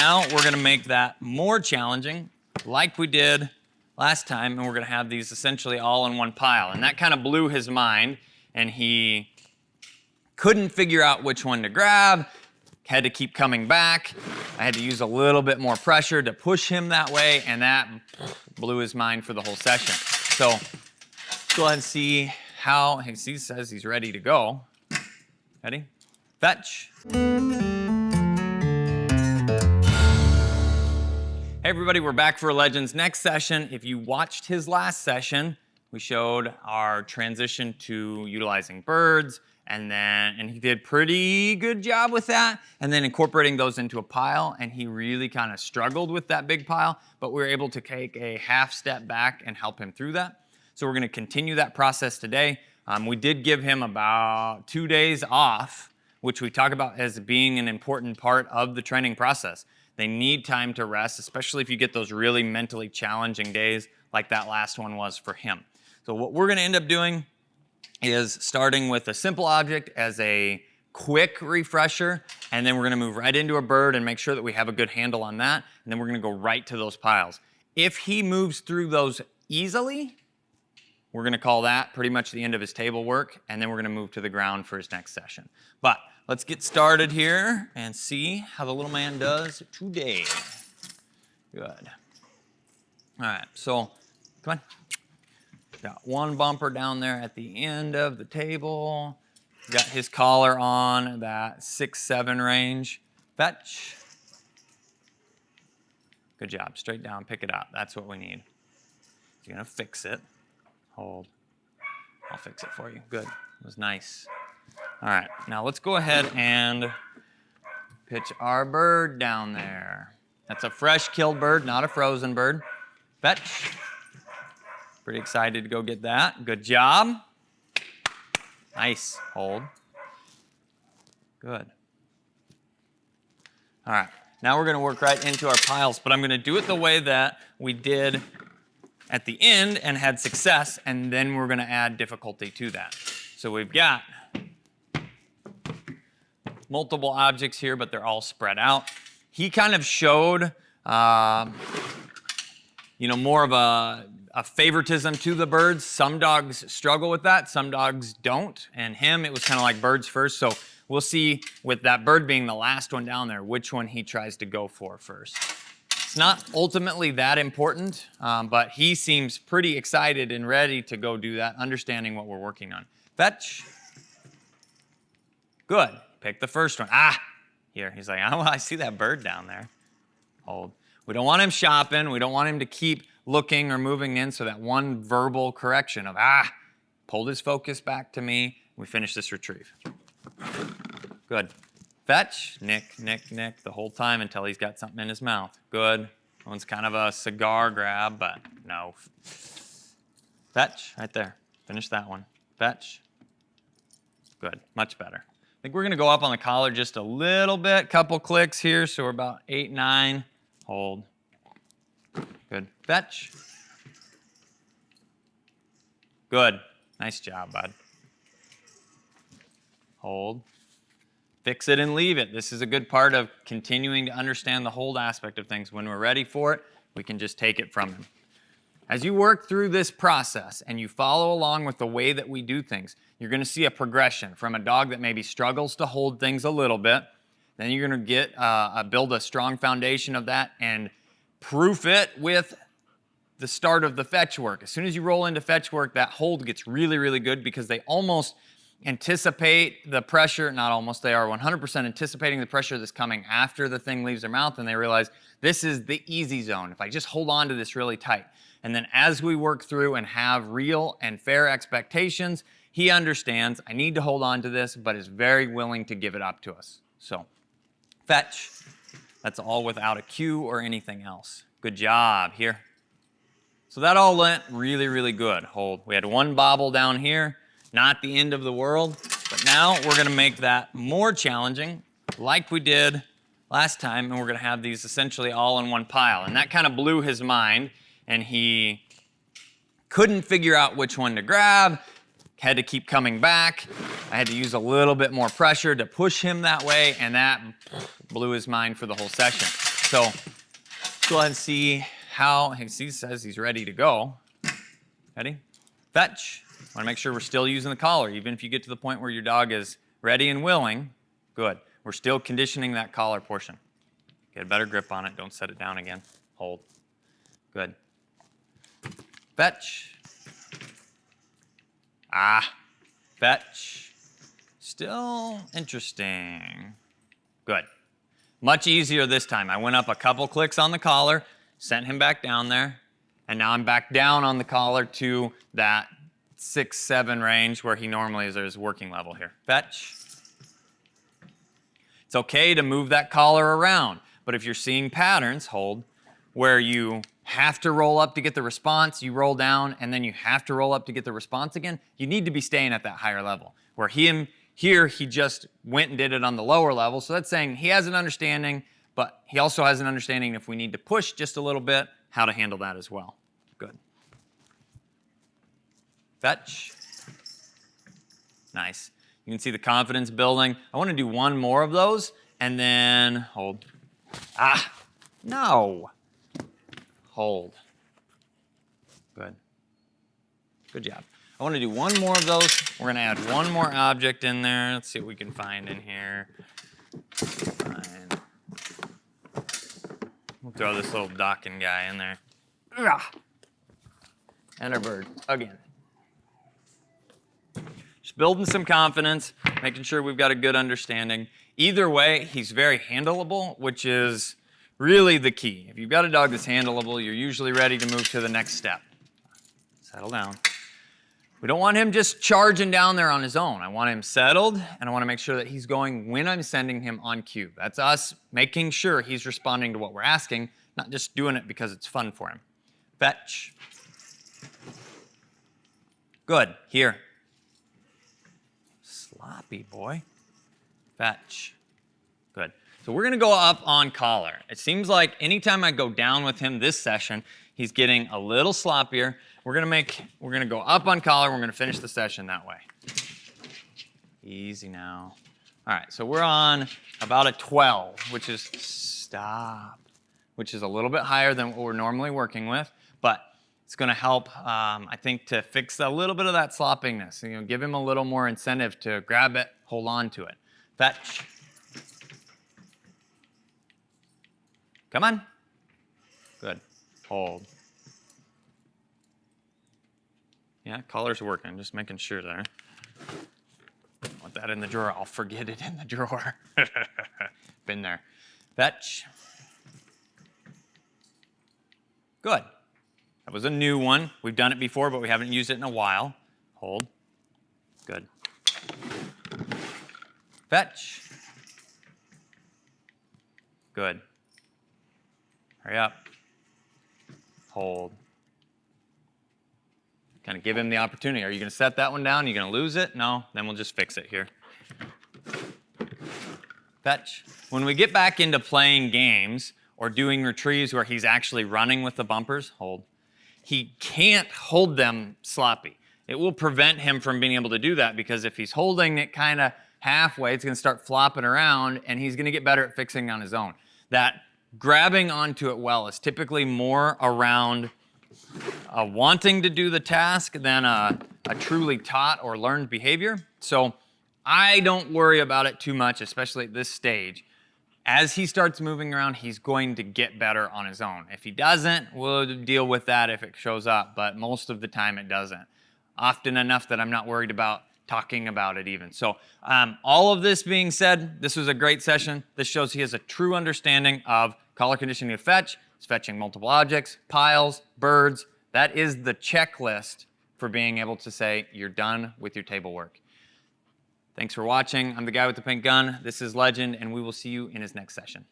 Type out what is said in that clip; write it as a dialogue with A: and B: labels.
A: now we're gonna make that more challenging, like we did last time, and we're gonna have these essentially all in one pile. And that kind of blew his mind, and he couldn't figure out which one to grab, had to keep coming back. I had to use a little bit more pressure to push him that way, and that blew his mind for the whole session. So let's go ahead and see how, he says he's ready to go. Ready? Fetch. Hey everybody, we're back for Legends. Next session, if you watched his last session, we showed our transition to utilizing birds, and he did pretty good job with that, and then incorporating those into a pile, and he really kind of struggled with that big pile, but we were able to take a half step back and help him through that. So we're gonna continue that process today. We did give him about 2 days off, which we talk about as being an important part of the training process. They need time to rest, especially if you get those really mentally challenging days like that last one was for him. So what we're gonna end up doing is starting with a simple object as a quick refresher, and then we're gonna move right into a bird and make sure that we have a good handle on that, and then we're gonna go right to those piles. If he moves through those easily, we're gonna call that pretty much the end of his table work, and then we're gonna move to the ground for his next session. But let's get started here and see how the little man does today. Good. All right, so come on. Got one bumper down there at the end of the table. Got his collar on that 6-7 range. Fetch. Good job, straight down, pick it up. That's what we need. You're gonna fix it. Hold. I'll fix it for you. Good, it was nice. All right, now let's go ahead and pitch our bird down there. That's a fresh killed bird, not a frozen bird. Fetch. Pretty excited to go get that. Good job. Nice, hold. Good. All right, now we're gonna work right into our piles, but I'm gonna do it the way that we did at the end and had success, and then we're gonna add difficulty to that. So we've got multiple objects here, but they're all spread out. He kind of showed, more of a favoritism to the birds. Some dogs struggle with that, some dogs don't, and him, it was kind of like birds first. So we'll see with that bird being the last one down there, which one he tries to go for first. It's not ultimately that important, but he seems pretty excited and ready to go do that, understanding what we're working on. Fetch. Good. Pick the first one. Here. He's like, oh, I see that bird down there. Hold. We don't want him shopping. We don't want him to keep looking or moving in, so that one verbal correction of, pulled his focus back to me. We finish this retrieve. Good. Fetch, nick, nick, nick the whole time until he's got something in his mouth. Good. That one's kind of a cigar grab, but no. Fetch, right there. Finish that one. Fetch. Good, much better. I think we're gonna go up on the collar just a little bit, couple clicks here, so we're about 8, 9. Hold. Good. Fetch. Good. Nice job, bud. Hold. Fix it and leave it. This is a good part of continuing to understand the hold aspect of things. When we're ready for it, we can just take it from him. As you work through this process and you follow along with the way that we do things, you're gonna see a progression from a dog that maybe struggles to hold things a little bit. Then you're gonna get build a strong foundation of that and proof it with the start of the fetch work. As soon as you roll into fetch work, that hold gets really, really good because they almost anticipate the pressure, not almost, they are 100% anticipating the pressure that's coming after the thing leaves their mouth, and they realize this is the easy zone. If I just hold on to this really tight. And then as we work through and have real and fair expectations, he understands I need to hold on to this, but is very willing to give it up to us. So, fetch. That's all without a cue or anything else. Good job here. So that all went really, really good. Hold. We had one bobble down here. Not the end of the world, but now we're gonna make that more challenging like we did last time, and we're gonna have these essentially all in one pile. And that kind of blew his mind, and he couldn't figure out which one to grab, had to keep coming back. I had to use a little bit more pressure to push him that way, and that blew his mind for the whole session. So let's go ahead and see how, he says he's ready to go. Ready? Fetch. Want to make sure we're still using the collar. Even if you get to the point where your dog is ready and willing, good. We're still conditioning that collar portion. Get a better grip on it. Don't set it down again. Hold. Good. Fetch. Fetch. Still interesting. Good. Much easier this time. I went up a couple clicks on the collar, sent him back down there, and now I'm back down on the collar to that 6-7 range where he normally is at his working level here. Fetch. It's okay to move that collar around, but if you're seeing patterns, hold, where you have to roll up to get the response, you roll down, and then you have to roll up to get the response again, you need to be staying at that higher level. Where here, he just went and did it on the lower level, so that's saying he has an understanding, but he also has an understanding if we need to push just a little bit, how to handle that as well. Good. Fetch. Nice. You can see the confidence building. I want to do one more of those, and then hold. No. Hold. Good. Good job. I want to do one more of those. We're going to add one more object in there. Let's see what we can find in here. Fine. We'll throw this little docking guy in there. And our bird again. Just building some confidence, making sure we've got a good understanding. Either way, he's very handleable, which is really the key. If you've got a dog that's handleable, you're usually ready to move to the next step. Settle down. We don't want him just charging down there on his own. I want him settled, and I want to make sure that he's going when I'm sending him on cue. That's us making sure he's responding to what we're asking, not just doing it because it's fun for him. Fetch. Good. Here. Sloppy boy. Fetch. Good. So we're going to go up on collar. It seems like anytime I go down with him this session, he's getting a little sloppier. We're going to go up on collar. We're going to finish the session that way. Easy now. All right, so we're on about a 12, which is stop, which is a little bit higher than what we're normally working with, but it's going to help, I think, to fix a little bit of that sloppiness. You know, give him a little more incentive to grab it, hold on to it. Fetch. Come on. Good. Hold. Yeah, collar's working. Just making sure there. Want that in the drawer. I'll forget it in the drawer. Been there. Fetch. Good. That was a new one. We've done it before, but we haven't used it in a while. Hold. Good. Fetch. Good. Hurry up. Hold. Kind of give him the opportunity. Are you going to set that one down? Are you going to lose it? No? Then we'll just fix it here. Fetch. When we get back into playing games or doing retrieves where he's actually running with the bumpers, hold. He can't hold them sloppy. It will prevent him from being able to do that because if he's holding it kind of halfway, it's going to start flopping around and he's going to get better at fixing on his own. That grabbing onto it well is typically more around wanting to do the task than a truly taught or learned behavior. So I don't worry about it too much, especially at this stage. As he starts moving around, he's going to get better on his own. If he doesn't, we'll deal with that if it shows up, but most of the time it doesn't. Often enough that I'm not worried about talking about it even. So all of this being said, this was a great session. This shows he has a true understanding of collar conditioning to fetch. He's fetching multiple objects, piles, birds. That is the checklist for being able to say you're done with your table work. Thanks for watching. I'm the guy with the pink gun. This is Legend, and we will see you in his next session.